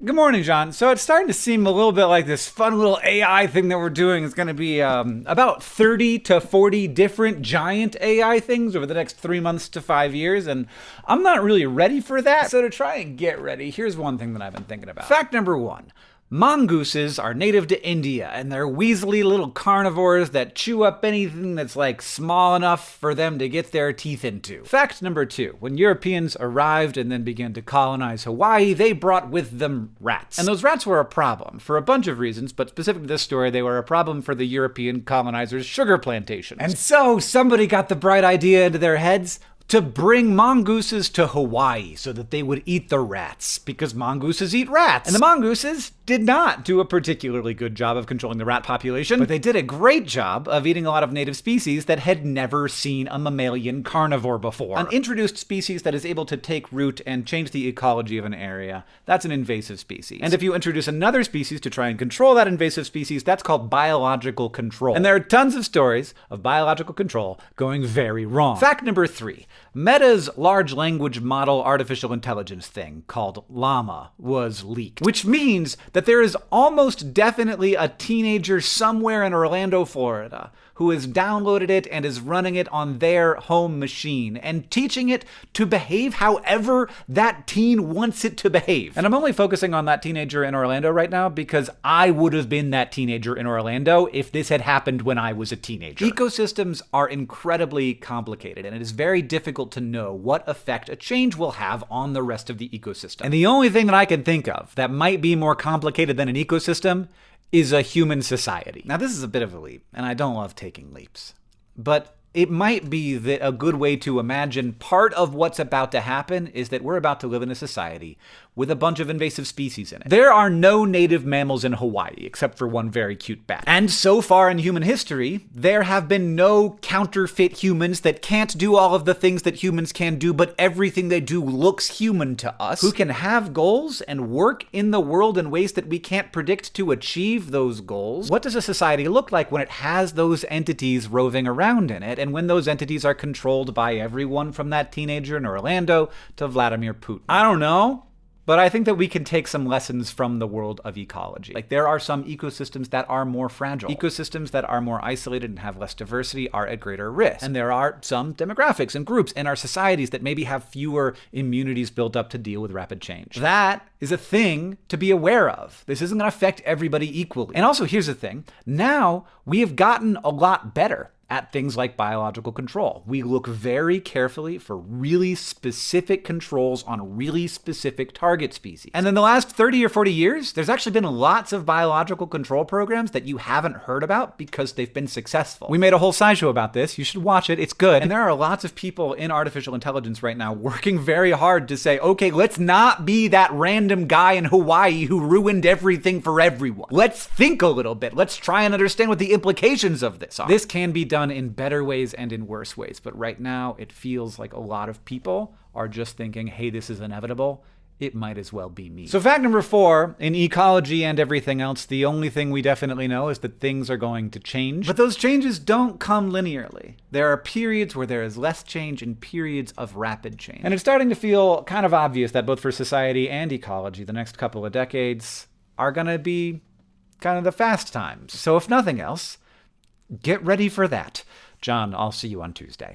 Good morning, John. So it's starting to seem a little bit like this fun little AI thing that we're doing is going to be about 30 to 40 different giant AI things over the next 3 months to 5 years, and I'm not really ready for that. So to try and get ready, here's one thing that I've been thinking about. Fact number one. Mongooses are native to India, and they're weaselly little carnivores that chew up anything that's like small enough for them to get their teeth into. Fact number two. When Europeans arrived and then began to colonize Hawaii, they brought with them rats. And those rats were a problem for a bunch of reasons, but specific to this story, they were a problem for the European colonizers' sugar plantations. And so somebody got the bright idea into their heads to bring mongooses to Hawaii so that they would eat the rats, because mongooses eat rats. And the mongooses did not do a particularly good job of controlling the rat population, but they did a great job of eating a lot of native species that had never seen a mammalian carnivore before. An introduced species that is able to take root and change the ecology of an area, that's an invasive species. And if you introduce another species to try and control that invasive species, that's called biological control. And there are tons of stories of biological control going very wrong. Fact number three. Meta's large language model artificial intelligence thing called Llama was leaked, which means that there is almost definitely a teenager somewhere in Orlando, Florida, who has downloaded it and is running it on their home machine and teaching it to behave however that teen wants it to behave. And I'm only focusing on that teenager in Orlando right now because I would have been that teenager in Orlando if this had happened when I was a teenager. Ecosystems are incredibly complicated, and it is very difficult to know what effect a change will have on the rest of the ecosystem. And the only thing that I can think of that might be more complicated than an ecosystem is a human society. Now, this is a bit of a leap, and I don't love taking leaps, but it might be that a good way to imagine part of what's about to happen is that we're about to live in a society with a bunch of invasive species in it. There are no native mammals in Hawaii, except for one very cute bat. And so far in human history, there have been no counterfeit humans that can't do all of the things that humans can do, but everything they do looks human to us, who can have goals and work in the world in ways that we can't predict to achieve those goals. What does a society look like when it has those entities roving around in it, and when those entities are controlled by everyone from that teenager in Orlando to Vladimir Putin? I don't know. But I think that we can take some lessons from the world of ecology. Like, there are some ecosystems that are more fragile. Ecosystems that are more isolated and have less diversity are at greater risk. And there are some demographics and groups in our societies that maybe have fewer immunities built up to deal with rapid change. That is a thing to be aware of. This isn't going to affect everybody equally. And also, here's the thing. Now, we have gotten a lot better at things like biological control. We look very carefully for really specific controls on really specific target species. And in the last 30 or 40 years, there's actually been lots of biological control programs that you haven't heard about because they've been successful. We made a whole SciShow about this. You should watch it. It's good. And there are lots of people in artificial intelligence right now working very hard to say, okay, let's not be that random guy in Hawaii who ruined everything for everyone. Let's think a little bit. Let's try and understand what the implications of this are. This can be done in better ways and in worse ways, but right now it feels like a lot of people are just thinking, hey, this is inevitable. It might as well be me. So fact number four, in ecology and everything else, the only thing we definitely know is that things are going to change. But those changes don't come linearly. There are periods where there is less change and periods of rapid change. And it's starting to feel kind of obvious that both for society and ecology, the next couple of decades are going to be kind of the fast times. So if nothing else, get ready for that. John, I'll see you on Tuesday.